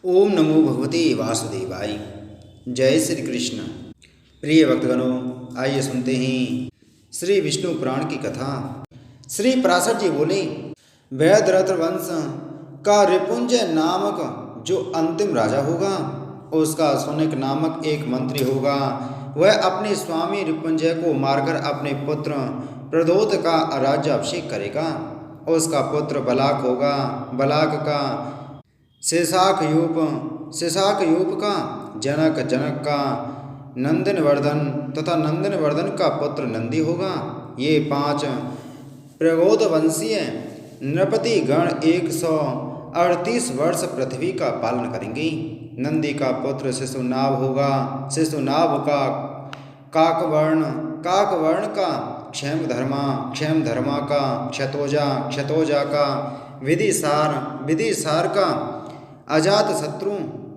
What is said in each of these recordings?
ओम नमो भगवते वासुदेवाय। जय श्री कृष्ण। प्रिय भक्तगणों, आइए सुनते हैं श्री विष्णु पुराण की कथा। श्री पराशर जी बोले, वैदरथ वंश का रिपुंजय नामक जो अंतिम राजा होगा, उसका सुनिक नामक एक मंत्री होगा। वह अपने स्वामी रिपुंजय को मारकर अपने पुत्र प्रद्योत का राज्याभिषेक करेगा। उसका पुत्र बलाक होगा। बलाक का शेषाकयूप का जनक, जनक का नंदनवर्धन तथा नंदनवर्धन का पुत्र नंदी होगा। ये 5 प्रगोद वंशीय नृपति गण 138 वर्ष पृथ्वी का पालन करेंगे। नंदी का पुत्र शिशुनाभ होगा। शिशुनाभ का काकवर्ण, काकवर्ण का क्षेमधर्मा, क्षेमधर्मा का क्षतोजा, क्षतोजा का विदिशार, विदिशार का अजातशत्रु,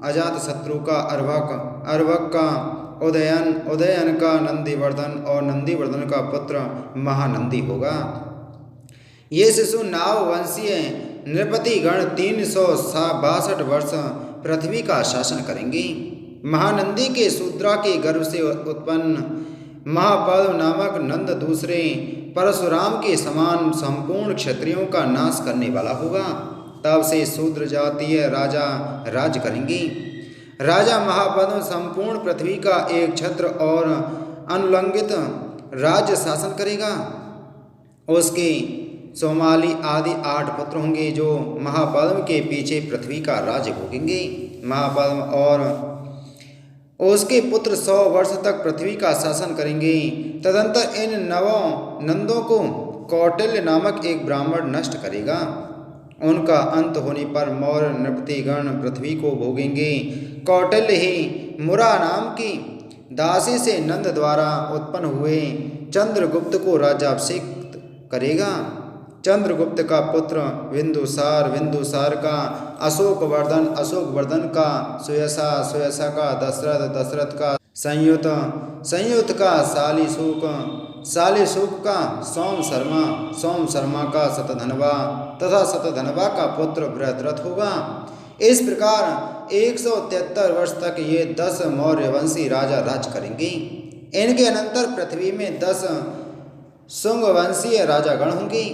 अजातशत्रु का अर्भक, अर्भक का उदयन, उदयन का नंदीवर्धन और नंदीवर्धन का पुत्र महानंदी होगा। ये शिशु नाव वंशीय नृपति गण 362 वर्ष पृथ्वी का शासन करेंगे। महानंदी के शूद्रा के गर्भ से उत्पन्न महापद्म नामक नंद दूसरे परशुराम के समान संपूर्ण क्षत्रियों का नाश करने वाला होगा। तब से शूद्र जातीय राजा राज करेंगे। राजा महापद्म संपूर्ण पृथ्वी का एक छत्र और अनुलंघित राज्य शासन करेगा। उसके सोमाली आदि 8 पुत्र होंगे जो महापद्म के पीछे पृथ्वी का राज्य भोगेंगे। महापद्म और उसके पुत्र 100 वर्ष तक पृथ्वी का शासन करेंगे। तदंतर इन 9 नंदों को कौटिल्य नामक एक ब्राह्मण नष्ट करेगा। उनका अंत होने पर मौर्य नृपतिगण पृथ्वी को भोगेंगे। कौटिल्य ही मुरा नाम की दासी से नंद द्वारा उत्पन्न हुए चंद्रगुप्त को राज्याभिषेक करेगा। चंद्रगुप्त का पुत्र बिंदुसार, बिंदुसार का अशोकवर्धन, अशोकवर्धन का सुयसा, सुयसा का दशरथ, दशरथ का संयुत, संयुत का शालीशुक, शालीशुक का सोम शर्मा, सोम शर्मा का शतधनवा तथा शतधनवा का पुत्र बृहद्रथ होगा। इस प्रकार 173 वर्ष तक ये 10 मौर्य वंशी राजा राज करेंगे। इनके अनंतर पृथ्वी में 10 शुंग वंशीय राजागण होंगे।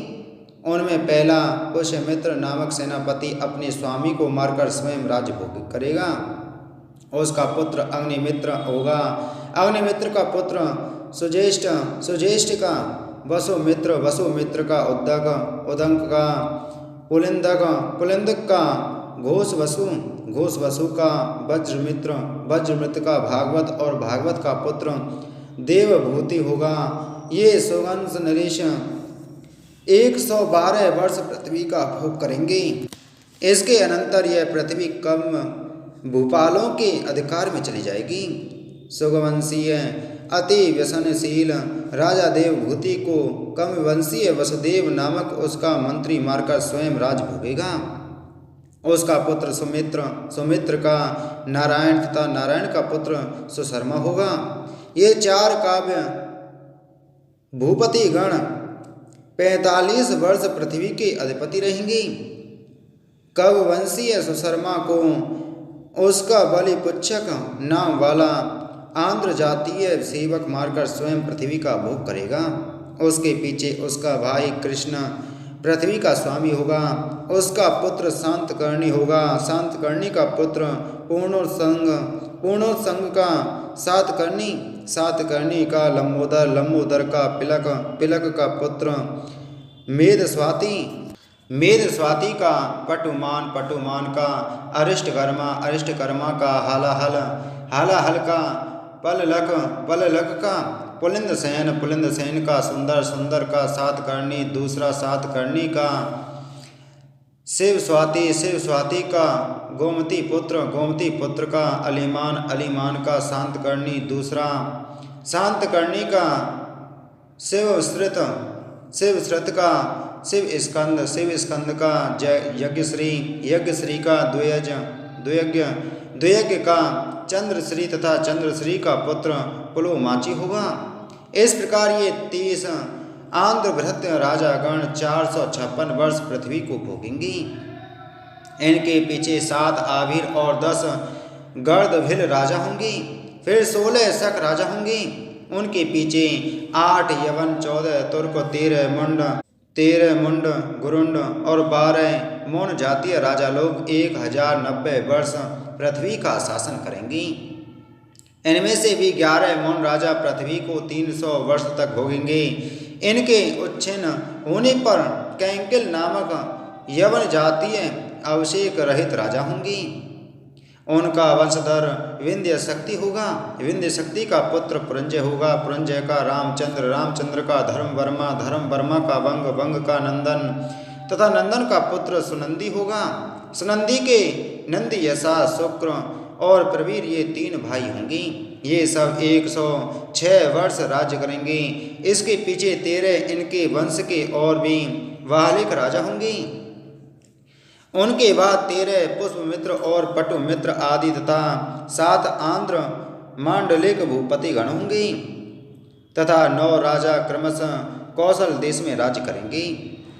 उनमें पहला पुष्यमित्र नामक सेनापति अपने स्वामी को मारकर स्वयं राज्य भोग करेगा। उसका पुत्र अग्निमित्र होगा। अग्निमित्र का पुत्र सुज्येष्ठ, सुज्येष्ठ का वसुमित्र, वसुमित्र का उद्दक, उदंक का पुलिंदक, पुलिंदक का घोषवसु, घोषवसु का वज्रमित्र, वज्रमित्र का भागवत और भागवत का पुत्र देवभूति होगा। ये सुगंध नरेश 112 वर्ष पृथ्वी का भोग करेंगे। इसके अनंतर यह पृथ्वी कम भूपालों के अधिकार में चली जाएगी। सुगवंशीय अति व्यसनशील राजा देवभूति को कम वंशीय वसुदेव नामक उसका मंत्री मारकर स्वयं राज भोगेगा। उसका पुत्र सुमित्र, सुमित्र का नारायण तथा नारायण का पुत्र सुशर्मा होगा। ये 4 काव्य भूपति गण 45 वर्ष पृथ्वी के अधिपति रहेंगे। कव वंशीय सुशर्मा को उसका बलिपुच्छक नाम वाला आंध्र जातीय सेवक मारकर स्वयं पृथ्वी का भोग करेगा। उसके पीछे उसका भाई कृष्ण पृथ्वी का स्वामी होगा। उसका पुत्र शांतकर्णी होगा। शांतकर्णी का पुत्र पूर्णोत्संग, पूर्णोत्संग का सातकर्णी, सातकर्णी का लंबोदर, लंबोदर का पिलक, पिलक का पुत्र मेधस्वाति, मेधस्वाति का पटुमान, पटुमान का अरिष्टकर्मा, अरिष्टकर्मा का हालाहल, हालाहल का पललक, पललक का पुलिंदसेन, पुलिंदसेन का सुंदर, सुंदर का सातकर्णी, दूसरा सातकर्णी का शिवस्वाति, शिवस्वाति का गोमती पुत्र, गोमती पुत्र का अलीमान, अलीमान का शांतकर्णी, दूसरा शांतकर्णी का शिवश्रित, शिवश्रित का शिव स्कंद, शिव स्कंद का यज्ञश्री, यज्ञश्री का द्वयज, द्वयज्ञ, द्वयज्ञ का चंद्रश्री तथा चंद्रश्री का पुत्र पुलोमाची होगा। इस प्रकार ये 30 आंध्र भृत्य राजागण 456 वर्ष पृथ्वी को भोगेंगी। इनके पीछे 7 आभीर और 10 गर्दभिल राजा होंगे। फिर 16 शक राजा होंगे। उनके पीछे 8 यवन, 14 तुर्क, 13 मुंड गुरुंड और 12 मौन जातीय राजा लोग 1090 वर्ष पृथ्वी का शासन करेंगे। इनमें से भी 11 मौन राजा पृथ्वी को 300 वर्ष तक भोगेंगे। इनके उच्छिन्न होने पर कैंकिल नामक यवन जातीय अभिषेक रहित राजा होंगे। उनका वंशधर विंध्य शक्ति होगा। विंध्य शक्ति का पुत्र पुरंजय होगा। पुरंजय का रामचंद्र, रामचंद्र का धर्मवर्मा, धर्मवर्मा का वंग, वंग का नंदन तथा नंदन का पुत्र सुनंदी होगा। सुनंदी के नंदी, यशा, शुक्र और प्रवीर ये 3 भाई होंगे। ये सब 106 वर्ष राज्य करेंगे। इसके पीछे 13 इनके वंश के और भी वाहलिक राजा होंगे। उनके बाद 13 पुष्पमित्र और पटुमित्र आदि तथा 7 आंध्र मांडलिक भूपति गण होंगे तथा 9 राजा क्रमशः कौशल देश में राज्य करेंगे।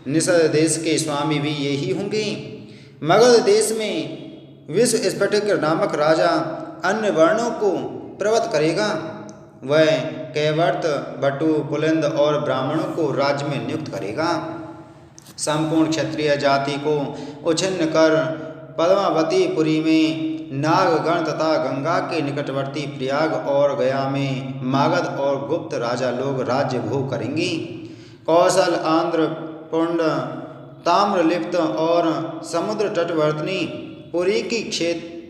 निषद देश के स्वामी भी यही होंगे। मगध देश में विश्व स्फटिक नामक राजा अन्य वर्णों को प्रवत करेगा। वह कैवर्त, बटु, पुलिंद और ब्राह्मणों को राज्य में नियुक्त करेगा। संपूर्ण क्षत्रिय जाति को उच्छिन्न कर पद्मावती पुरी में नागगण तथा गंगा के निकटवर्ती प्रयाग और गया में मागध और गुप्त राजा लोग राज्य भोग करेंगे। कौशल, आंध्र, पुंड, ताम्रलिप्त और समुद्र तटवर्तनी पुरी की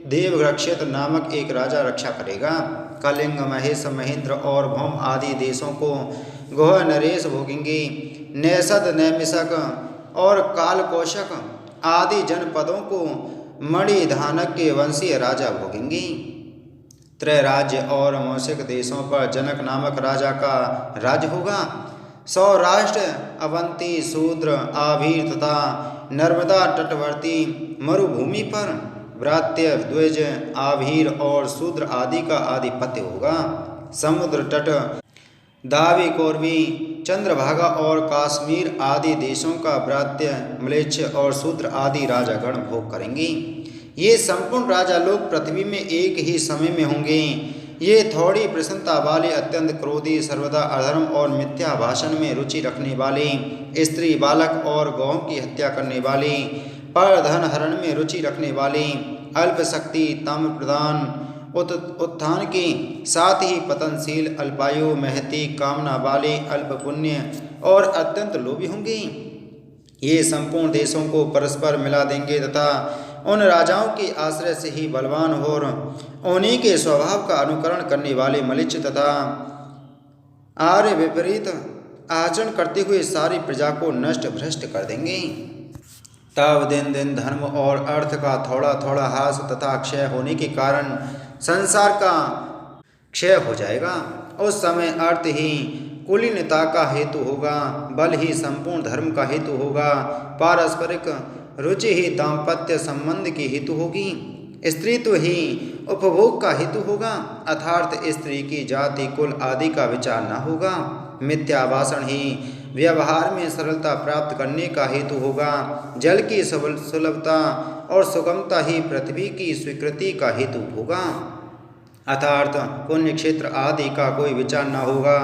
देवगढ़ क्षेत्र नामक एक राजा रक्षा करेगा। कलिंग, महेश, महेंद्र और भौम आदि देशों को गोह, नरेश भोगेंगे। नैषद, नैमिषक और कालकोशक आदि जनपदों को मणिधानक के वंशीय राजा भोगेंगे। त्रय राज्य और मौसिक देशों पर जनक नामक राजा का राज्य होगा। सौराष्ट्र, अवंती, शूद्र, आभीर तथा नर्मदा तटवर्ती मरुभूमि पर व्रात्य, द्विज, आभीर और शूद्र आदि का आधिपत्य होगा। समुद्र तट, दावी, कोरवी, चंद्रभागा और काश्मीर आदि देशों का व्रात्य, म्लेच्छ और शूद्र आदि राजागण भोग करेंगे। ये संपूर्ण राजा लोग पृथ्वी में एक ही समय में होंगे। ये थोड़ी प्रसन्नता वाले, अत्यंत क्रोधी, सर्वदा अधर्म और मिथ्या भाषण में रुचि रखने वाले, स्त्री, बालक और गौओं की हत्या करने वाले, पर धन हरण में रुचि रखने वाले, अल्प शक्ति, तम प्रदान, उत्थान के साथ ही पतनशील, अल्पायु, महती, कामना वाले, अल्प पुण्य और अत्यंत लोभी होंगे। ये संपूर्ण देशों को परस्पर मिला देंगे तथा उन राजाओं के आश्रय से ही बलवान और उन्हीं के स्वभाव का अनुकरण करने वाले मलिच्छ तथा आर्य विपरीत आचरण करते हुए सारी प्रजा को नष्ट भ्रष्ट कर देंगे। तब दिन दिन धर्म और अर्थ का थोड़ा थोड़ा ह्रास तथा क्षय होने के कारण संसार का क्षय हो जाएगा। उस समय अर्थ ही कुलीनता का हेतु होगा, बल ही संपूर्ण धर्म का हेतु होगा, पारस्परिक रुचि ही दाम्पत्य संबंध की हेतु होगी, स्त्रीत्व ही उपभोग का हेतु होगा, अर्थात स्त्री की जाति, कुल आदि का विचार न होगा, मिथ्या भाषण ही व्यवहार में सरलता प्राप्त करने का हेतु होगा, जल की सुलभता और सुगमता ही पृथ्वी की स्वीकृति का हेतु होगा, अर्थात पुण्य क्षेत्र आदि का कोई विचार न होगा।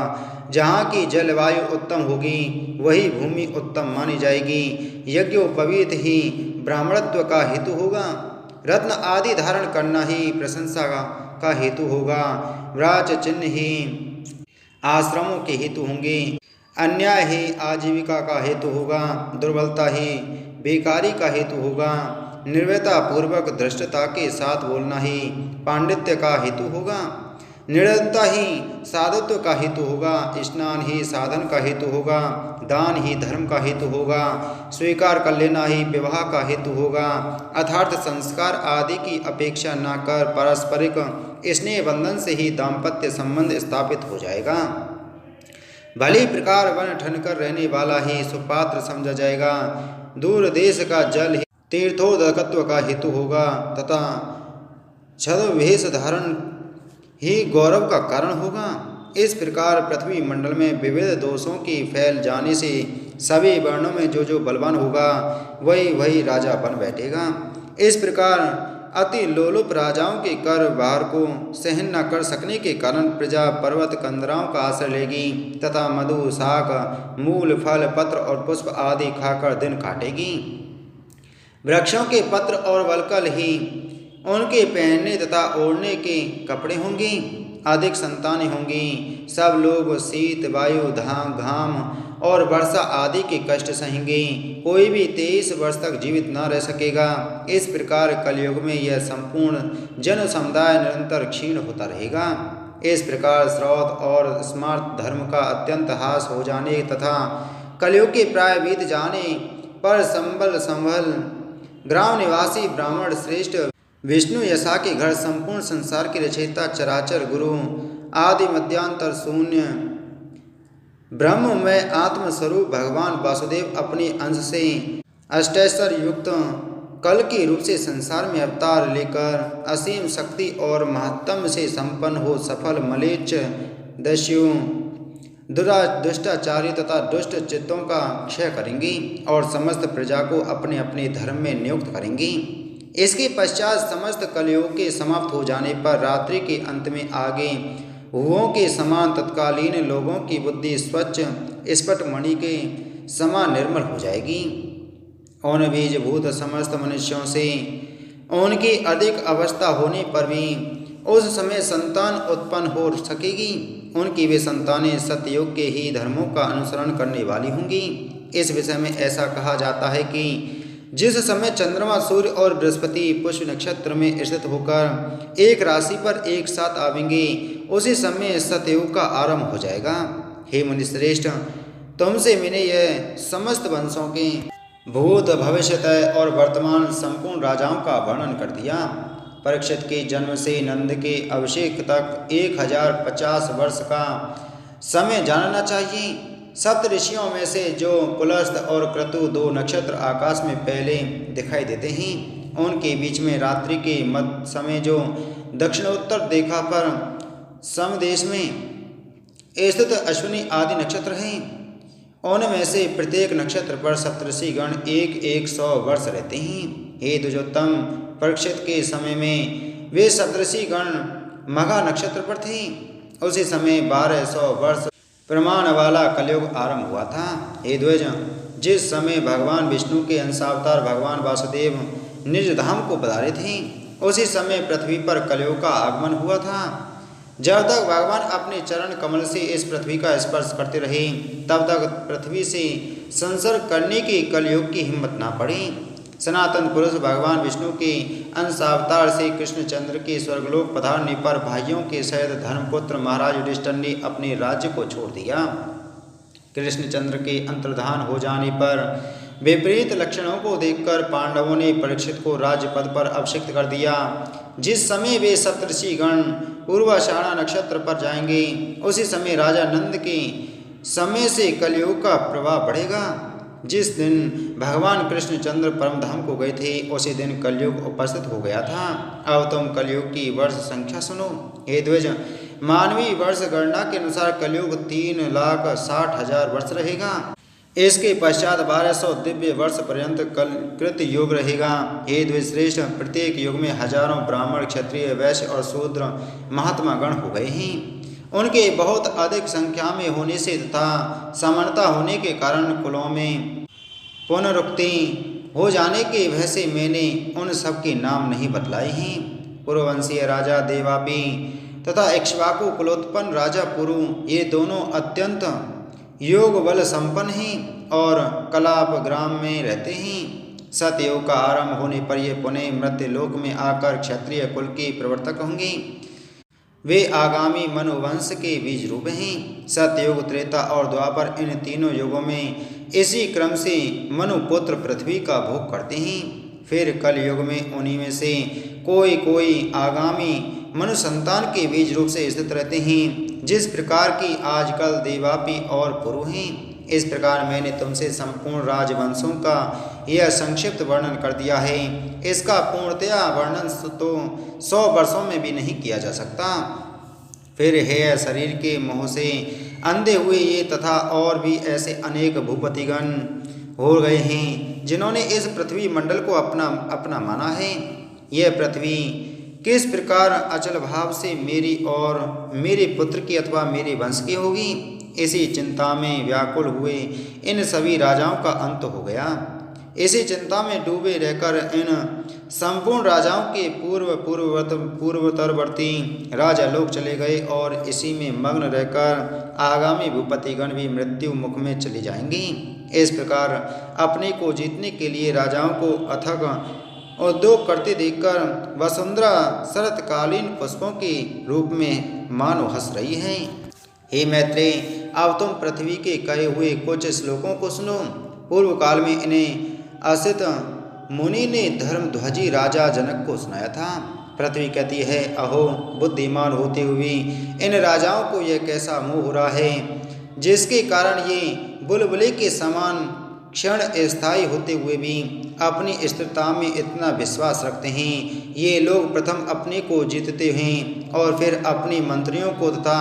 जहाँ की जलवायु उत्तम होगी वही भूमि उत्तम मानी जाएगी। यज्ञोपवीत ही ब्राह्मणत्व का हेतु होगा, रत्न आदि धारण करना ही प्रशंसा का हेतु होगा, व्राज चिन्ह ही आश्रमों के हेतु होंगे, अन्याय ही आजीविका का हेतु होगा, दुर्बलता ही बेकारी का हेतु होगा, निर्भयता पूर्वक धृष्टता के साथ बोलना ही पांडित्य का हेतु होगा, निर्धनता ही साधुत्व का हेतु होगा, स्नान ही साधन का हेतु होगा, दान ही धर्म का हेतु होगा, स्वीकार कर लेना ही विवाह का हेतु होगा, अर्थात संस्कार आदि की अपेक्षा न कर पारस्परिक स्नेह बंधन से ही दाम्पत्य संबंध स्थापित हो जाएगा। भली प्रकार वन ठनकर रहने वाला ही सुपात्र समझा जाएगा, दूर देश का जल ही तीर्थोदकत्व का हेतु होगा तथा छद्मवेश धारण ही गौरव का कारण होगा। इस प्रकार पृथ्वी मंडल में विविध दोषों की फैल जाने से सभी वर्णों में जो जो बलवान होगा वही वही राजा बन बैठेगा। इस प्रकार अति लोलुप राजाओं के कर भार को सहन न कर सकने के कारण प्रजा पर्वत कंदराओं का आश्रय लेगी तथा मधु शाक मूल फल पत्र और पुष्प आदि खाकर दिन काटेगी। वृक्षों के पत्र और वलकल ही उनके पहनने तथा ओढ़ने के कपड़े होंगे। अधिक संतानें होंगी। सब लोग शीत वायु घाम और वर्षा आदि के कष्ट सहेंगे। कोई भी 23 वर्ष तक जीवित न रह सकेगा। इस प्रकार कलयुग में यह संपूर्ण जन समुदाय निरंतर क्षीण होता रहेगा। इस प्रकार श्रौत और स्मार्त धर्म का अत्यंत हास हो जाने तथा कलयुग के प्राय बीत जाने पर संभल ग्राम निवासी ब्राह्मण श्रेष्ठ विष्णु यशा के घर संपूर्ण संसार के रचयिता चराचर गुरु आदि मध्यांतर शून्य ब्रह्म में आत्मस्वरूप भगवान वासुदेव अपने अंश से अष्टैश्वर युक्त कल के रूप से संसार में अवतार लेकर असीम शक्ति और महत्तम से संपन्न हो सफल मलेच्छ दस्यु दुष्टाचारी तथा दुष्ट चित्तों का क्षय करेंगी और समस्त प्रजा को अपने अपने धर्म में नियुक्त करेंगी। इसके पश्चात समस्त कलयुग के समाप्त हो जाने पर रात्रि के अंत में आगे हुओं के समान तत्कालीन लोगों की बुद्धि स्वच्छ स्फट मणि के समान निर्मल हो जाएगी। उन बीजभूत समस्त मनुष्यों से उनकी अधिक अवस्था होने पर भी उस समय संतान उत्पन्न हो सकेगी। उनकी वे संतानें सतयुग के ही धर्मों का अनुसरण करने वाली होंगी। इस विषय में ऐसा कहा जाता है कि जिस समय चंद्रमा सूर्य और बृहस्पति पुष्य नक्षत्र में स्थित होकर एक राशि पर एक साथ आवेंगे उसी समय सतयुग का आरंभ हो जाएगा। हे मुनिश्रेष्ठ, तुमसे मैंने यह समस्त वंशों के भूत भविष्यत और वर्तमान संपूर्ण राजाओं का वर्णन कर दिया। परीक्षित के जन्म से नंद के अभिषेक तक 1050 वर्ष का समय जानना चाहिए। सप्त ऋषियों में से जो पुलस्त और क्रतु 2 नक्षत्र आकाश में पहले दिखाई देते हैं, उनके बीच में रात्रि के मध्य समय जो दक्षिणोत्तर दिशा पर समदेश में स्थित अश्विनी आदि नक्षत्र हैं, उनमें से प्रत्येक नक्षत्र पर सप्तऋषि गण 100 वर्ष रहते हैं। हे द्विजोत्तम, परीक्षित के समय में वे सप्तऋषि गण मघा नक्षत्र पर थे। उसी समय 1200 वर्ष प्रमाण वाला कलयुग आरंभ हुआ था। हे द्विज, जिस समय भगवान विष्णु के अंशावतार भगवान वासुदेव निज धाम को पधारे थे, उसी समय पृथ्वी पर कलयुग का आगमन हुआ था। जब तक भगवान अपने चरण कमल से इस पृथ्वी का स्पर्श करते रहे, तब तक पृथ्वी से संसर्ग करने की कलयुग की हिम्मत ना पड़ी। सनातन पुरुष भगवान विष्णु के अंशावतार से कृष्णचंद्र के स्वर्गलोक पधारने पर भाइयों के सहित धर्मपुत्र महाराज युधिष्ठिर ने अपने राज्य को छोड़ दिया। कृष्णचंद्र के अंतर्धान हो जाने पर विपरीत लक्षणों को देखकर पांडवों ने परीक्षित को राज्य पद पर अभिषिक्त कर दिया। जिस समय वे सप्तऋषि गण पूर्वाषाढ़ा नक्षत्र पर जाएंगे, उसी समय राजा नंद के समय से कलयुग का प्रभाव बढ़ेगा। जिस दिन भगवान कृष्णचंद्र परमधाम को गए थे, उसी दिन कलयुग उपस्थित हो गया था। अब तुम कलयुग की वर्ष संख्या सुनो। हे द्विज, मानवीय वर्ष गणना के अनुसार कलयुग 3,60,000 वर्ष रहेगा। इसके पश्चात 1200 दिव्य वर्ष पर्यंत कृत युग रहेगा। हे द्विजश्रेष्ठ, प्रत्येक युग में हजारों ब्राह्मण, क्षत्रिय, वैश्य और शूद्र महात्मा गण हो गए हैं। उनके बहुत अधिक संख्या में होने से तथा समानता होने के कारण कुलों में पुनरुक्ति हो जाने के भय से मैंने उन सब के नाम नहीं बतलाए हैं। पूर्ववंशीय राजा देवापी तथा इक्ष्वाकु कुलोत्पन्न राजा पुरु, ये दोनों अत्यंत योग बल संपन्न हैं और कलाप ग्राम में रहते हैं। सतयुग का आरंभ होने पर ये पुनः मृत्युलोक में आकर क्षत्रिय कुल के प्रवर्तक होंगे। वे आगामी मनुवंश के बीज रूप हैं। सतयुग, त्रेता और द्वापर, इन तीनों युगों में इसी क्रम से मनुपुत्र पृथ्वी का भोग करते हैं। फिर कल युग में उन्हीं में से कोई आगामी मनु संतान के बीज रूप से स्थित रहते हैं, जिस प्रकार की आजकल देवापी और पुरु हैं। इस प्रकार मैंने तुमसे संपूर्ण राजवंशों का यह संक्षिप्त वर्णन कर दिया है। इसका पूर्णतया वर्णन तो 100 वर्षों में भी नहीं किया जा सकता। फिर है शरीर के मोह से अंधे हुए ये तथा और भी ऐसे अनेक भूपतिगण हो गए हैं, जिन्होंने इस पृथ्वी मंडल को अपना अपना माना है। यह पृथ्वी किस प्रकार अचल भाव से मेरी और मेरे पुत्र की अथवा मेरे वंश की होगी। इसी चिंता में व्याकुल हुए इन सभी राजाओं का अंत हो गया। इसी चिंता में डूबे रहकर इन संपूर्ण राजाओं के पूर्वोत्तरवर्ती राजा लोग चले गए और इसी में मग्न रहकर आगामी भूपतिगण भी मृत्यु मुख में चले जाएंगे। इस प्रकार अपने को जीतने के लिए राजाओं को अथक उद्योग करते देखकर वसुंधरा शरतकालीन पुष्पों के रूप में मानो हंस रही है। हे मैत्रेय, अब तुम पृथ्वी के कहे हुए कुछ श्लोकों को सुनो। पूर्व काल में इन्हें असित मुनि ने धर्मध्वजी राजा जनक को सुनाया था। पृथ्वी कहती है, अहो बुद्धिमान होते हुए इन राजाओं को यह कैसा मोह हो रहा है, जिसके कारण ये बुलबुले के समान क्षण स्थायी होते हुए भी अपनी स्थिरता में इतना विश्वास रखते हैं। ये लोग प्रथम अपने को जीतते हैं और फिर अपने मंत्रियों को तथा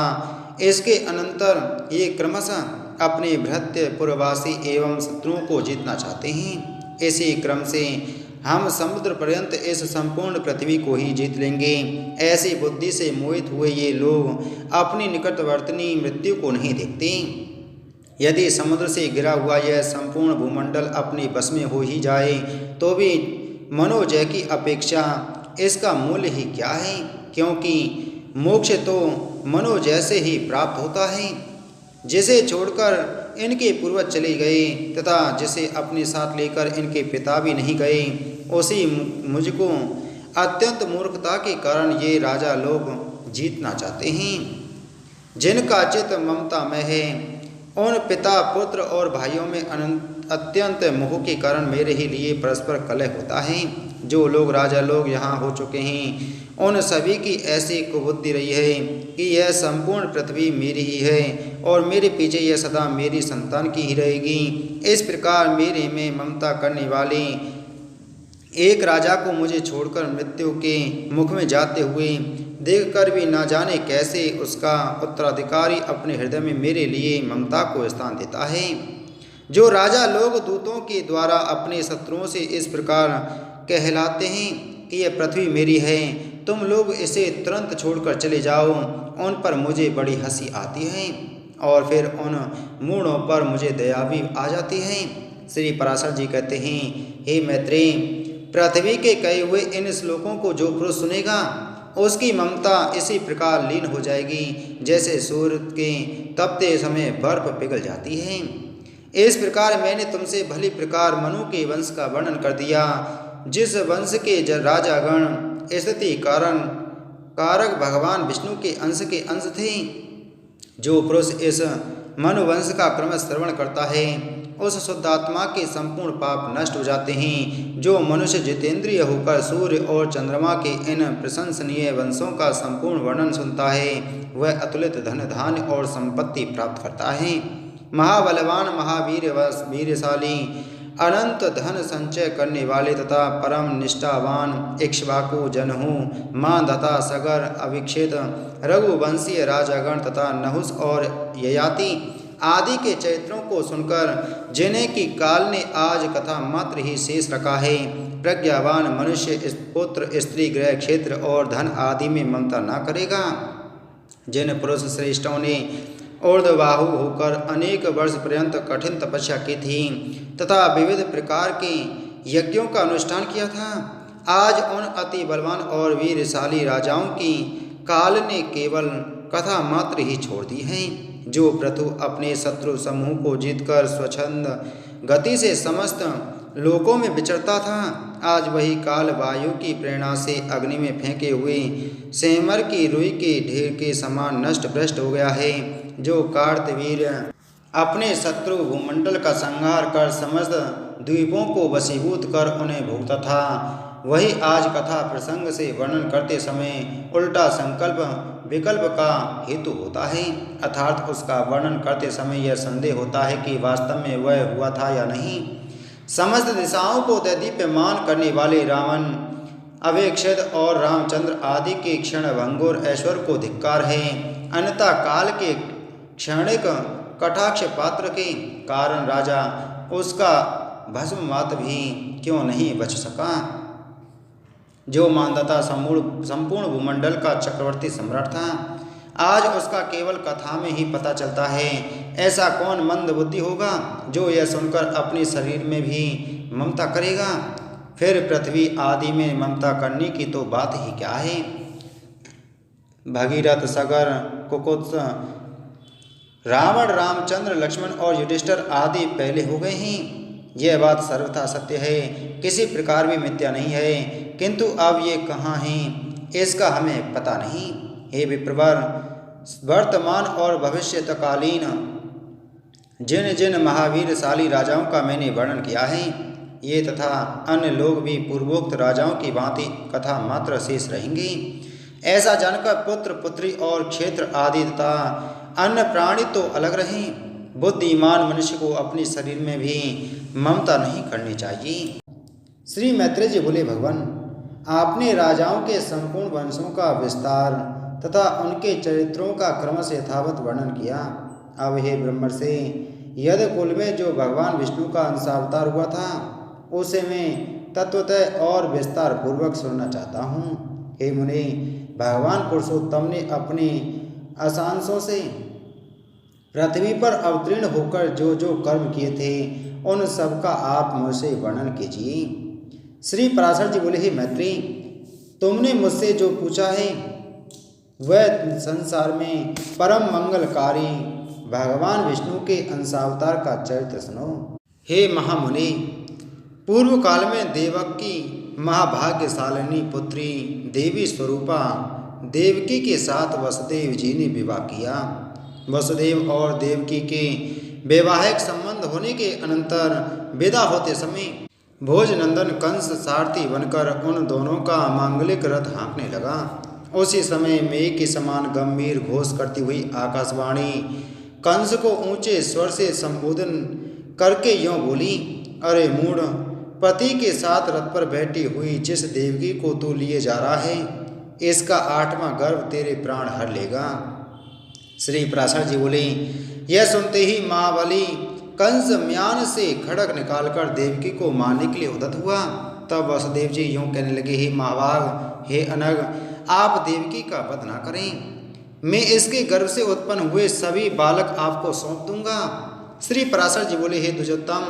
इसके अनंतर ये क्रमशः अपने भृत्य पुरवासी एवं शत्रुओं को जीतना चाहते हैं। इसी क्रम से हम समुद्र पर्यंत इस संपूर्ण पृथ्वी को ही जीत लेंगे। ऐसी बुद्धि से मोहित हुए ये लोग अपनी निकटवर्तनी मृत्यु को नहीं देखते। यदि समुद्र से गिरा हुआ यह संपूर्ण भूमंडल अपने बस में हो ही जाए तो भी मनोजय की अपेक्षा इसका मूल्य ही क्या है, क्योंकि मोक्ष तो मनोजय से ही प्राप्त होता है, जिसे छोड़कर इनके पूर्वज चले गए तथा जिसे अपने साथ लेकर इनके पिता भी नहीं गए, उसी मुझको अत्यंत मूर्खता के कारण ये राजा लोग जीतना चाहते हैं। जिनका चित्त ममता में है, उन पिता पुत्र और भाइयों में अत्यंत मोह के कारण मेरे ही लिए परस्पर कलह होता है। जो लोग राजा लोग यहाँ हो चुके हैं, उन सभी की ऐसी कुबुद्धि रही है कि यह संपूर्ण पृथ्वी मेरी ही है और मेरे पीछे यह सदा मेरी संतान की ही रहेगी। इस प्रकार मेरे में ममता करने वाले एक राजा को मुझे छोड़कर मृत्यु के मुख में जाते हुए देखकर भी ना जाने कैसे उसका उत्तराधिकारी अपने हृदय में मेरे लिए ममता को स्थान देता है। जो राजा लोग दूतों के द्वारा अपने शत्रुओं से इस प्रकार कहलाते हैं कि यह पृथ्वी मेरी है, तुम लोग इसे तुरंत छोड़कर चले जाओ, उन पर मुझे बड़ी हंसी आती है और फिर उन मूढ़ों पर मुझे दया भी आ जाती है। श्री पराशर जी कहते हैं, हे मैत्रेय, पृथ्वी के कहे हुए इन श्लोकों को जो पुरुष सुनेगा उसकी ममता इसी प्रकार लीन हो जाएगी जैसे सूर्य के तपते समय बर्फ पिघल जाती है। इस प्रकार मैंने तुमसे भली प्रकार मनु के वंश का वर्णन कर दिया, जिस वंश के राजागण स्थिति कारक भगवान विष्णु के अंश थे। जो पुरुष इस मनुवंश का क्रम श्रवण करता है, उस शुद्धात्मा के संपूर्ण पाप नष्ट हो जाते हैं। जो मनुष्य जितेंद्रिय होकर सूर्य और चंद्रमा के इन प्रशंसनीय वंशों का संपूर्ण वर्णन सुनता है, वह अतुलित धन धान्य और संपत्ति प्राप्त करता है। महाबलवान वीरशाली अनंत धन संचय करने वाले तथा परम निष्ठावान इक्ष्वाकु जनहु मांधाता सगर अभिक्षेत रघुवंशीय राजागण तथा नहुस और ययाति आदि के चरित्रों को सुनकर, जिन्हें कि काल ने आज कथा मात्र ही शेष रखा है, प्रज्ञावान मनुष्य पुत्र स्त्री गृह क्षेत्र और धन आदि में ममता न करेगा। जिन पुरुष श्रेष्ठों ने ऊर्ध्वबाहु होकर अनेक वर्ष पर्यंत कठिन तपस्या की थी तथा विविध प्रकार के यज्ञों का अनुष्ठान किया था, आज उन अति बलवान और वीरशाली राजाओं की काल ने केवल कथा मात्र ही छोड़ दी है। जो प्रथु अपने शत्रु समूह को जीतकर स्वच्छंद गति से समस्त लोकों में विचरता था, आज वही काल वायु की प्रेरणा से अग्नि में फेंके हुए सेमर की रुई के ढेर के समान नष्ट भ्रष्ट हो गया है। जो कार्तवीर अपने शत्रु भूमंडल का संहार कर समस्त द्वीपों को वशीभूत कर उन्हें भोगता था, वही आज कथा प्रसंग से वर्णन करते समय उल्टा संकल्प विकल्प का हेतु होता है, अर्थात उसका वर्णन करते समय यह संदेह होता है कि वास्तव में वह हुआ था या नहीं। समस्त दिशाओं को दैदीप्यमान करने वाले रावण, अवेक्षद और रामचंद्र आदि के क्षण भंगुर ऐश्वर्य को धिक्कार है। अन्यथा काल के क्षणिक कटाक्ष पात्र के कारण राजा उसका भस्म मात्र भी क्यों नहीं बच सका। जो मानदाता संपूर्ण भूमंडल का चक्रवर्ती सम्राट था, आज उसका केवल कथा में ही पता चलता है। ऐसा कौन मंद बुद्धि होगा जो यह सुनकर अपने शरीर में भी ममता करेगा। फिर पृथ्वी आदि में ममता करने की तो बात ही क्या है। भगीरथ, सगर, कुकुत्स, रावण, रामचंद्र, लक्ष्मण और युधिष्ठिर आदि पहले हो गए हैं। यह बात सर्वथा सत्य है, किसी प्रकार भी मिथ्या नहीं है। किंतु अब ये कहाँ हैं, इसका हमें पता नहीं। हे विप्रवर, वर्तमान और भविष्यकालीन जिन जिन महावीरशाली राजाओं का मैंने वर्णन किया है, ये तथा अन्य लोग भी पूर्वोक्त राजाओं की भांति कथा मात्र शेष रहेंगे। ऐसा जानकर पुत्र, पुत्री और क्षेत्र आदि तथा अन्य प्राणी तो अलग रहें। बुद्धिमान मनुष्य को अपने शरीर में भी ममता नहीं करनी चाहिए। श्री मैत्रेय जी बोले, भगवान, आपने राजाओं के संपूर्ण वंशों का विस्तार तथा उनके चरित्रों का क्रमश यथावत वर्णन किया। अब हे ब्रह्मर्षि, यदि कुल में जो भगवान विष्णु का अंशावतार हुआ था, उसे मैं तत्वतः और विस्तार पूर्वक सुनना चाहता हूँ। हे मुनि, भगवान पुरुषोत्तम ने अपने असांशों से पृथ्वी पर अवतीर्ण होकर जो जो कर्म किए थे, उन सब का आप मुझसे वर्णन कीजिए। श्री पराशर जी बोले, हे मैत्री, तुमने मुझसे जो पूछा है वह संसार में परम मंगलकारी भगवान विष्णु के अंशावतार का चरित्र सुनो। हे महामुनि, पूर्व काल में देवकी महाभाग्यशालिनी पुत्री देवी स्वरूपा देवकी के साथ वसुदेव जी ने विवाह किया। वसुदेव और देवकी के वैवाहिक संबंध होने के अनंतर विदा होते समय भोजनंदन कंस सारथी बनकर उन दोनों का मांगलिक रथ हाँकने लगा। उसी समय मेघ के समान गंभीर घोष करती हुई आकाशवाणी कंस को ऊंचे स्वर से संबोधन करके यूं बोली, अरे मूढ़, पति के साथ रथ पर बैठी हुई जिस देवकी को तू लिए जा रहा है, इसका 8वां गर्भ तेरे प्राण हर लेगा। श्री पराशर जी बोले, यह सुनते ही महाबली कंस म्यान से खड़ग निकालकर देवकी को मारने के लिए उद्यत हुआ। तब वसुदेव जी यूं कहने लगे, हे महाभाग, हे अनग, आप देवकी का वध न करें। मैं इसके गर्भ से उत्पन्न हुए सभी बालक आपको सौंप दूंगा। श्री पराशर जी बोले, हे द्विजोत्तम,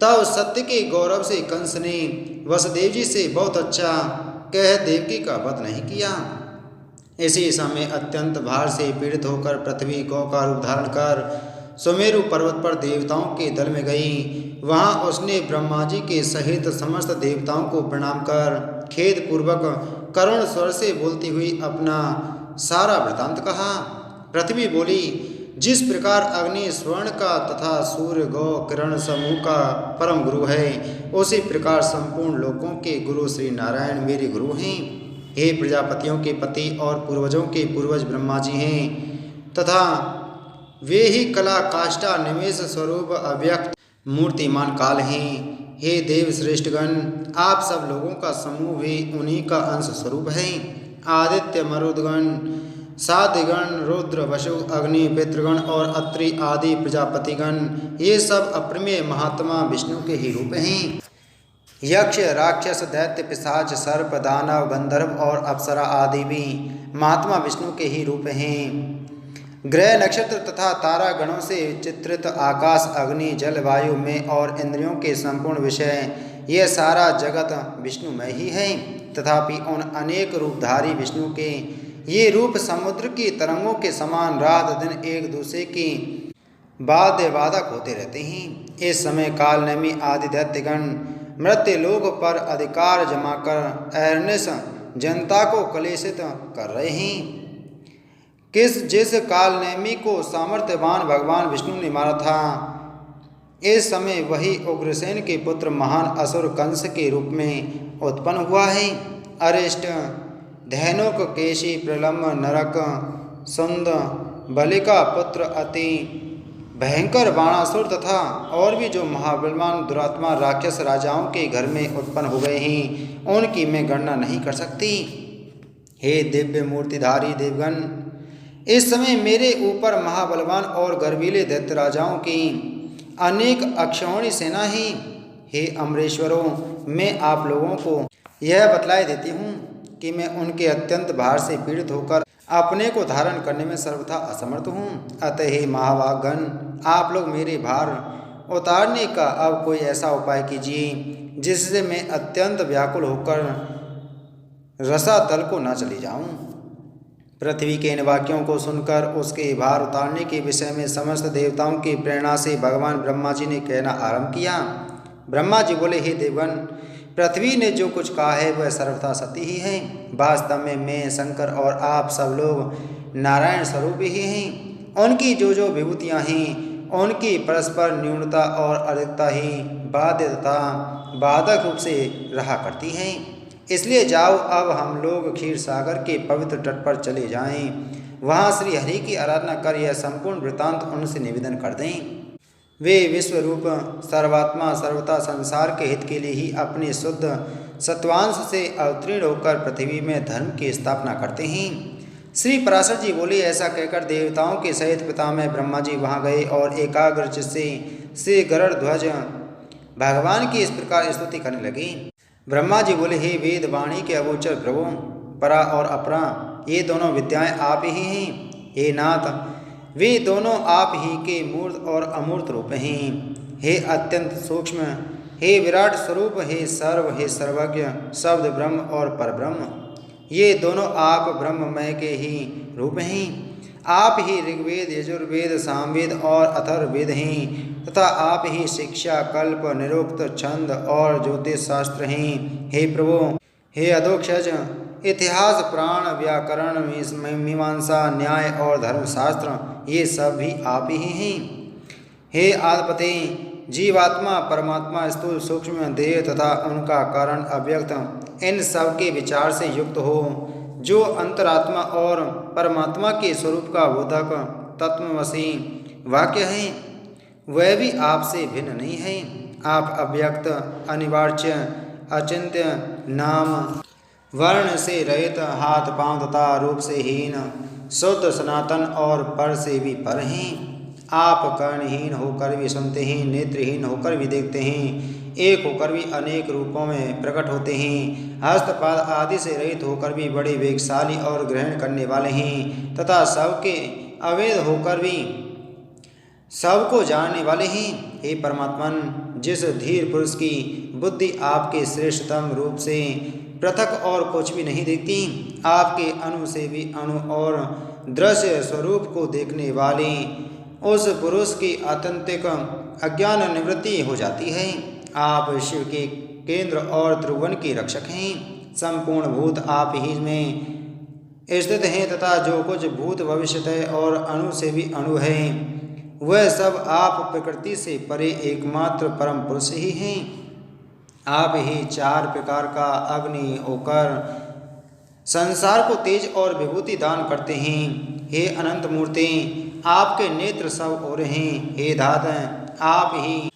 तब सत्य के गौरव से कंस ने वसुदेव जी से बहुत अच्छा कह देवकी का वध नहीं किया। इसी समय अत्यंत भार से पीड़ित होकर पृथ्वी गौ का रूप धारण कर सुमेरु पर्वत पर देवताओं के दल में गई। वहां उसने ब्रह्मा जी के सहित समस्त देवताओं को प्रणाम कर खेद पूर्वक करुण स्वर से बोलती हुई अपना सारा वृतांत कहा। पृथ्वी बोली, जिस प्रकार अग्नि स्वर्ण का तथा सूर्य गौ किरण समूह का परम गुरु है, उसी प्रकार संपूर्ण लोकों के गुरु श्री नारायण मेरे गुरु हैं। हे प्रजापतियों के पति और पूर्वजों के पूर्वज ब्रह्मा जी हैं तथा वे ही कला काष्ठा निमेष स्वरूप अव्यक्त मूर्तिमान काल हैं। हे देव श्रेष्ठगण, आप सब लोगों का समूह भी उन्हीं का अंश स्वरूप है। आदित्य, मरुदगण, साध्यगण, रुद्र, वसु, अग्नि, पितृगण और अत्रि आदि प्रजापतिगण, ये सब अप्रमेय महात्मा विष्णु के ही रूप हैं। यक्ष, राक्षस, दैत्य, पिशाच, सर्प, दानव, गंधर्व और अप्सरा आदि भी महात्मा विष्णु के ही रूप हैं। ग्रह, नक्षत्र तथा तारा गणों से चित्रित आकाश, अग्नि, जल, वायु में और इंद्रियों के संपूर्ण विषय, यह सारा जगत विष्णुमय ही है। तथापि उन अनेक रूपधारी विष्णु के ये रूप समुद्र की तरंगों के समान रात दिन एक दूसरे की वाद्यवादक होते रहते हैं। इस समय काल नेमी आदि दैत्यगण मृत्यु लोक पर अधिकार जमाकर अहर्निश जनता को कलेशित कर रहे हैं। जिस काल नेमी को सामर्थ्यवान भगवान विष्णु ने मारा था, इस समय वही उग्रसेन के पुत्र महान असुर कंस के रूप में उत्पन्न हुआ है। अरिष्ट, धैनुक, केशी, प्रलम्ब, नरक, सुंद, बलिका पुत्र अति भयंकर बाणासुर तथा और भी जो महाबलवान दुरात्मा राक्षस राजाओं के घर में उत्पन्न हो गए हैं, उनकी मैं गणना नहीं कर सकती। हे दिव्य मूर्तिधारी देवगण, इस समय मेरे ऊपर महाबलवान और गर्वीले दैत्य राजाओं की अनेक अक्षौणी सेना ही। हे अमरेश्वरों, मैं आप लोगों को यह बतलाए देती हूँ कि मैं उनके अत्यंत भार से पीड़ित होकर अपने को धारण करने में सर्वथा असमर्थ हूँ। अतः हे महाभागगण, आप लोग मेरे भार उतारने का अब कोई ऐसा उपाय कीजिए जिससे मैं अत्यंत व्याकुल होकर रसातल को न चली जाऊं। पृथ्वी के इन वाक्यों को सुनकर उसके भार उतारने के विषय में समस्त देवताओं की प्रेरणा से भगवान ब्रह्मा जी ने कहना आरंभ किया। ब्रह्मा जी बोले, हे देवगण, पृथ्वी ने जो कुछ कहा है वह सर्वथा सत्य ही है। वास्तव में मैं, शंकर और आप सब लोग नारायण स्वरूप ही हैं। उनकी जो विभूतियाँ हैं उनकी परस्पर न्यूनता और अधिकता ही बाध्य तथा बाधक रूप से रहा करती हैं। इसलिए जाओ, अब हम लोग क्षीर सागर के पवित्र तट पर चले जाएं। वहाँ श्री हरि की आराधना कर यह संपूर्ण वृत्तांत उनसे निवेदन कर दें। वे विश्वरूप सर्वात्मा सर्वथा संसार के हित के लिए ही अपने शुद्ध सत्वांश से अवतीर्ण होकर पृथ्वी में धर्म की स्थापना करते हैं। श्री पराशर जी बोले, ऐसा कहकर देवताओं के सहित पितामह ब्रह्मा जी वहाँ गए और एकाग्र चित्त से श्री गरुड़ ध्वज भगवान की इस प्रकार स्तुति करने लगे। ब्रह्मा जी बोले, हे वेद वाणी के अगोचर प्रभु, परा और अपरा ये दोनों विद्याएं आप ही हैं। हे नाथ, वे दोनों आप ही के मूर्त और अमूर्त रूप हैं। हे अत्यंत सूक्ष्म, हे विराट स्वरूप, हे सर्व, हे सर्वज्ञ शब्द ब्रह्म और परब्रह्म, ये दोनों आप ब्रह्ममय के ही रूप हैं। आप ही ऋग्वेद, यजुर्वेद, सामवेद और अथर्ववेद हैं तथा आप ही शिक्षा, कल्प, निरुक्त, छंद और ज्योतिष शास्त्र हैं। हे प्रभु, हे अधोक्षज, इतिहास, पुराण, व्याकरण, मीमांसा, न्याय और धर्मशास्त्र ये सब भी आप ही हैं। हे आदिपते, जीवात्मा, परमात्मा, स्थूल सूक्ष्म देह तथा उनका कारण अव्यक्त, इन सब के विचार से युक्त हो, जो अंतरात्मा और परमात्मा के स्वरूप का बोधक तत्वमसि वाक्य है, वह भी आपसे भिन्न नहीं है। आप अव्यक्त, अनिवार्य, अचिंत्य, नाम वर्ण से रहित, हाथ पांव तथा रूप से हीन, शुद्ध, सनातन और पर से भी पर हैं। आप कर्णहीन होकर भी सुनते हैं, नेत्रहीन होकर भी देखते हैं, एक होकर भी अनेक रूपों में प्रकट होते हैं, हस्तपाद आदि से रहित होकर भी बड़े वेगशाली और ग्रहण करने वाले हैं तथा सबके अवेद होकर भी सबको जानने वाले हैं। हे परमात्मन, जिस धीर पुरुष की बुद्धि आपके श्रेष्ठतम रूप से पृथक और कुछ भी नहीं देखती, आपके अणु से भी अणु और दृश्य स्वरूप को देखने वाले उस पुरुष की आत्यंतिक अज्ञान निवृत्ति हो जाती है। आप शिव के केंद्र और त्रिभुवन के रक्षक हैं। संपूर्ण भूत आप ही में स्थित हैं तथा जो कुछ भूत भविष्य है और अणु से भी अणु है, वह सब आप प्रकृति से परे एकमात्र परम पुरुष ही हैं। आप ही चार प्रकार का अग्नि होकर संसार को तेज और विभूति दान करते हैं। हे अनंत मूर्ति, आपके नेत्र सब ओर हैं। हे धात, आप ही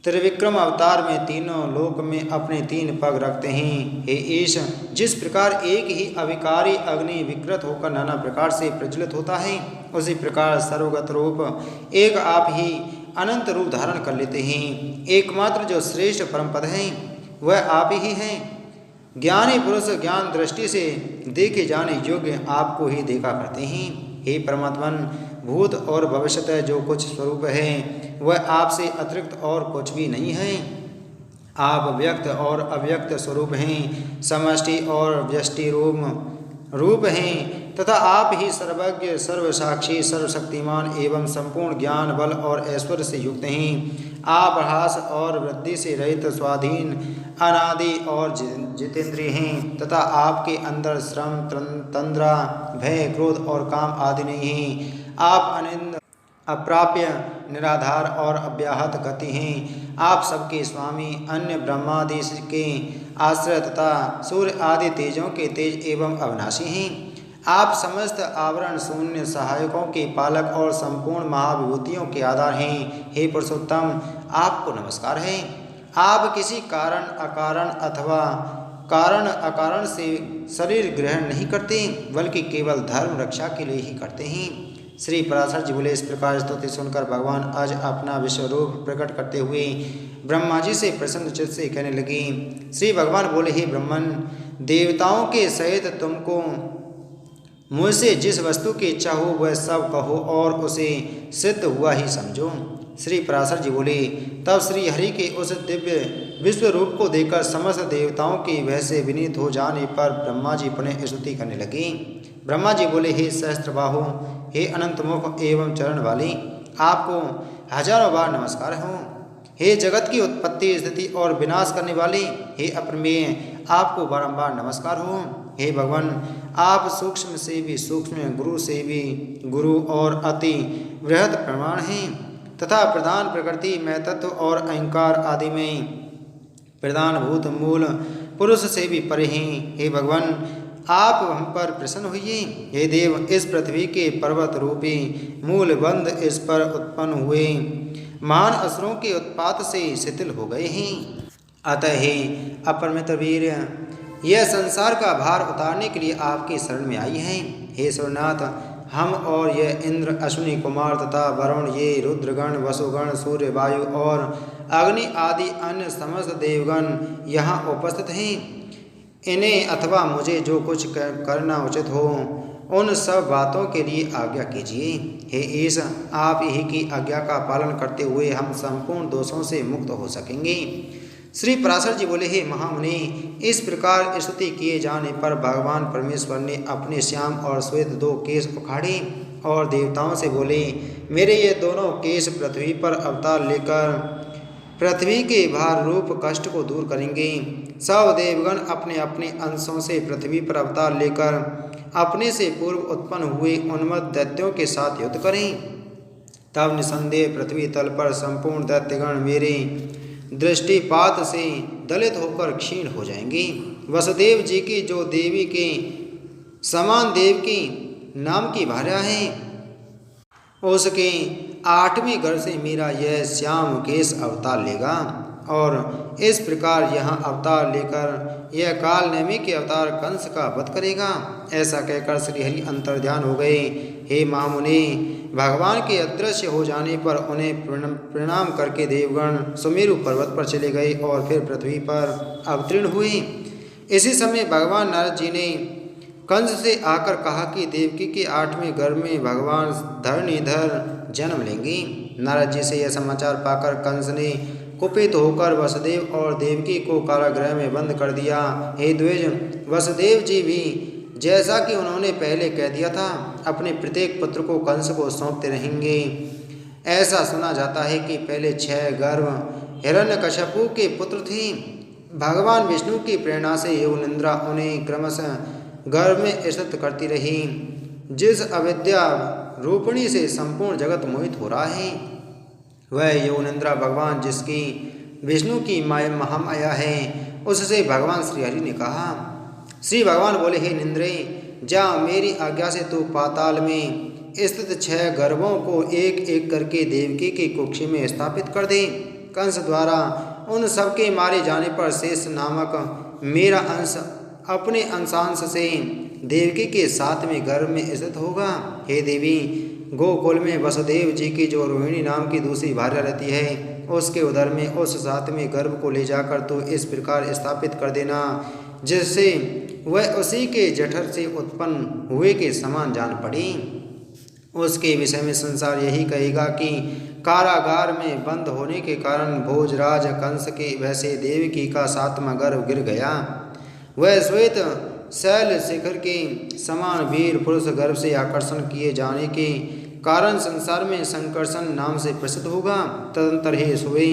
त्रिविक्रम अवतार में तीनों लोक में अपने तीन पग रखते हैं। हे ईश, जिस प्रकार एक ही अविकारी अग्नि विकृत होकर नाना प्रकार से प्रज्वलित होता है, उसी प्रकार सर्वगत रूप एक आप ही अनंत रूप धारण कर लेते हैं। एकमात्र जो श्रेष्ठ परम पद हैं वह आप ही हैं। ज्ञानी पुरुष ज्ञान दृष्टि से देखे जाने योग्य आपको ही देखा करते हैं। हे परमात्मन, भूत और भविष्यतः जो कुछ स्वरूप है वह आपसे अतिरिक्त और कुछ भी नहीं है। आप व्यक्त और अव्यक्त स्वरूप हैं, समष्टि और व्यष्टि रूप हैं तथा आप ही सर्वज्ञ, सर्वसाक्षी, सर्वशक्तिमान एवं संपूर्ण ज्ञान, बल और ऐश्वर्य से युक्त हैं। आप ह्रास और वृद्धि से रहित, स्वाधीन, अनादि और जितेंद्रिय हैं तथा आपके अंदर श्रम, तंद्रा, भय, क्रोध और काम आदि नहीं हैं। आप अनिंद, अप्राप्य, निराधार और अव्याहत गति हैं। आप सबके स्वामी, अन्य ब्रह्मादि के आश्रय तथा सूर्य आदि तेजों के तेज एवं अविनाशी हैं। आप समस्त आवरण शून्य, सहायकों के पालक और संपूर्ण महाविभूतियों के आधार हैं। हे पुरुषोत्तम, आपको नमस्कार है। आप किसी कारण, अकारण अथवा कारण अकारण से शरीर ग्रहण नहीं करते, बल्कि केवल धर्म रक्षा के लिए ही करते हैं। श्री पराशर जी बोले, इस प्रकार स्तुति सुनकर भगवान आज अपना विश्वरूप प्रकट करते हुए ब्रह्मा जी से प्रसन्न चित्त से कहने लगी। श्री भगवान बोले, हे ब्रह्मन, देवताओं के सहित तुमको मुझसे जिस वस्तु की इच्छा हो वह सब कहो और उसे सिद्ध हुआ ही समझो। श्री पराशर जी बोले, तब श्री हरि के उस दिव्य विश्व रूप को देखकर समस्त देवताओं की वह से विनीत हो जाने पर ब्रह्मा जी पुनः स्तुति करने लगे। ब्रह्मा जी बोले, हे सहस्त्रबाहु, हे अनंत मुख एवं चरण वाली, आपको हजारों बार नमस्कार हो। हे जगत की उत्पत्ति स्थिति और विनाश करने वाले, हे अप्रमेय, आपको बारंबार नमस्कार हो। हे भगवान, आप सूक्ष्म से भी सूक्ष्म, गुरु से भी गुरु और अति बृहत प्रमाण हैं तथा प्रधान प्रकृति में तत्व और अहंकार आदि में प्रधान भूत मूल पुरुष से भी परे हैं। हे भगवान, आप हम पर प्रसन्न होइए। हे देव, इस पृथ्वी के पर्वत रूपी मूल बंध इस पर उत्पन्न हुए महान असुरों के उत्पात से शिथिल हो गए हैं। अतः हे अपरमित वीर, यह संसार का भार उतारने के लिए आपके शरण में आई हैं। हे सुरनाथ, हम और यह इंद्र, अश्विनी कुमार तथा वरुण, ये रुद्रगण, वसुगण, सूर्य, वायु और अग्नि आदि अन्य समस्त देवगण यहाँ उपस्थित हैं। इन्हें अथवा मुझे जो कुछ करना उचित हो उन सब बातों के लिए आज्ञा कीजिए। हे ईश, आप ही की आज्ञा का पालन करते हुए हम संपूर्ण दोषों से मुक्त हो सकेंगे। श्री पराशर जी बोले, हे महामुनि, इस प्रकार स्तुति किए जाने पर भगवान परमेश्वर ने अपने श्याम और श्वेत 2 केश उखाड़े और देवताओं से बोले, मेरे ये दोनों केश पृथ्वी पर अवतार लेकर पृथ्वी के भार रूप कष्ट को दूर करेंगे। सब देवगण अपने अपने अंशों से पृथ्वी पर अवतार लेकर अपने से पूर्व उत्पन्न हुए उन्मत्त दैत्यों के साथ युद्ध करें। तब निसंदेह पृथ्वी तल पर संपूर्ण दैत्यगण मेरे दृष्टिपात से दलित होकर क्षीण हो जाएंगे। वसुदेव जी की जो देवी के समान देवकी नाम की भार्या है, उसके 8वें घर से मेरा यह श्याम केश अवतार लेगा और इस प्रकार यहाँ अवतार लेकर यह काल नेमी के अवतार कंस का वध करेगा। ऐसा कहकर श्रीहरि अंतर्ध्यान हो गए। हे महामुनि, भगवान के अदृश्य हो जाने पर उन्हें प्रणाम करके देवगण सुमेरु पर्वत पर चले गए और फिर पृथ्वी पर अवतीर्ण हुए। इसी समय भगवान नारद जी ने कंस से आकर कहा कि देवकी के 8वें घर में भगवान धरणीधर जन्म लेंगे। नारद जी से यह समाचार पाकर कंस ने कुपित होकर वसुदेव और देवकी को कारागृह में बंद कर दिया। हे द्विज, वसुदेव जी भी जैसा कि उन्होंने पहले कह दिया था अपने प्रत्येक पुत्र को कंस को सौंपते रहेंगे। ऐसा सुना जाता है कि पहले 6 गर्भ हिरण्यकश्यपु के पुत्र थे। भगवान विष्णु की प्रेरणा से यौनिंद्रा उन्हें क्रमशः गर्भ में स्थित करती रही। जिस अविद्या रूपिणी से संपूर्ण जगत मोहित हो रहा है वह यौनिंद्रा भगवान जिसकी विष्णु की महामाया है, उससे भगवान श्रीहरि ने कहा। श्री भगवान बोले, हे निंद्रे, जा मेरी आज्ञा से तू पाताल में स्थित 6 गर्भों को एक एक करके देवकी की कुक्षी में स्थापित कर दे। कंस द्वारा उन सबके मारे जाने पर शेष नामक मेरा अंश अपने अंशांश से देवकी के 7वें गर्भ में स्थित होगा। हे देवी, गोकुल में वसुदेव जी की जो रोहिणी नाम की दूसरी भार्या रहती है, उसके उदर में उस 7वें गर्भ को ले जाकर तो इस प्रकार स्थापित कर देना जिससे वह उसी के जठर से उत्पन्न हुए के समान जान पड़ी। उसके विषय में संसार यही कहेगा कि कारागार में बंद होने के कारण भोजराज कंस के वैसे देवकी का 7वां गर्भ गिर गया। वह श्वेत शैल शिखर के समान वीर पुरुष गर्भ से आकर्षण किए जाने के कारण संसार में संकर्षण नाम से प्रसिद्ध होगा। तदंतर हे सुवे,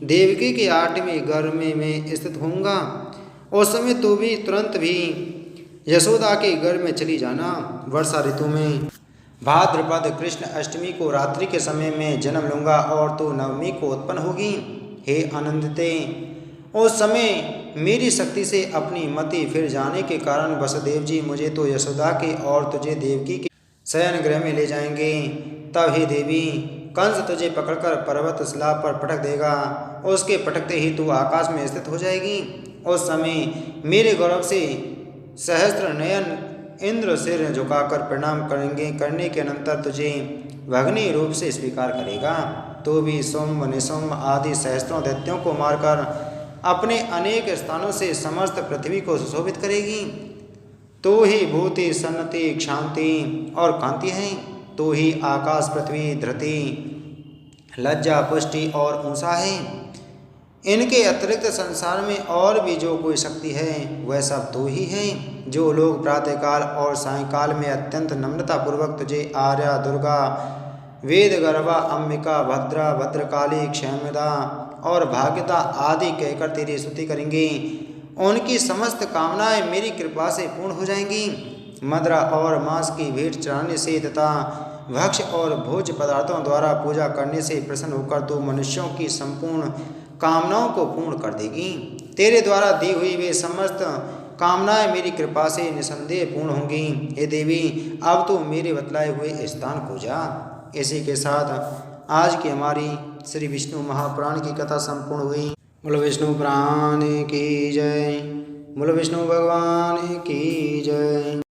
देवकी के 8वें गर्भ में स्थित होऊंगा। उस समय तू भी तुरंत भी यशोदा के गर्भ में चली जाना। वर्षा ऋतु में भाद्रपद कृष्ण अष्टमी को रात्रि के समय में जन्म लूंगा और तू नवमी को उत्पन्न होगी। हे आनंदिते, उस समय मेरी शक्ति से अपनी मति फिर जाने के कारण वसुदेव जी मुझे तो यशोदा के और तुझे देवकी के शयन गृह में ले जाएंगे। तब हे देवी, कंस तुझे पकड़कर पर्वत शिला पर पटक देगा। उसके पटकते ही तू आकाश में स्थित हो जाएगी। उस समय मेरे गौरव से सहस्त्र नयन इंद्र सिर झुकाकर प्रणाम करने के अनंतर तुझे भगनी रूप से स्वीकार करेगा। तो भी सोम निसोम आदि सहस्त्रों दैत्यों को मारकर अपने अनेक स्थानों से समस्त पृथ्वी को सुशोभित करेगी। तो ही भूति सन्नति क्षांति और कांति है। तो ही आकाश पृथ्वी धरती लज्जा पुष्टि और ऊंचा है। इनके अतिरिक्त संसार में और भी जो कोई शक्ति है वह सब तो ही है। जो लोग प्रातःकाल और सायंकाल में अत्यंत नम्रता पूर्वक तुझे आर्या दुर्गा वेद गर्भा अंबिका भद्रा भद्रकाली क्षमदा और भाग्यता आदि कहकर तेरी स्तुति करेंगे, उनकी समस्त कामनाएं मेरी कृपा से पूर्ण हो जाएंगी। मदरा और मांस की भेंट चढ़ाने से तथा भक्ष्य और भोज्य पदार्थों द्वारा पूजा करने से प्रसन्न होकर तू मनुष्यों की संपूर्ण कामनाओं को पूर्ण कर देगी। तेरे द्वारा दी हुई वे समस्त कामनाएं मेरी कृपा से निसंदेह पूर्ण होंगी। हे देवी, अब तू मेरे बतलाए हुए स्थान को जा। इसी के साथ आज की हमारी श्री विष्णु महापुराण की कथा संपूर्ण हुई। बोलो विष्णु पुराण की जय। बोलो विष्णु भगवान की जय।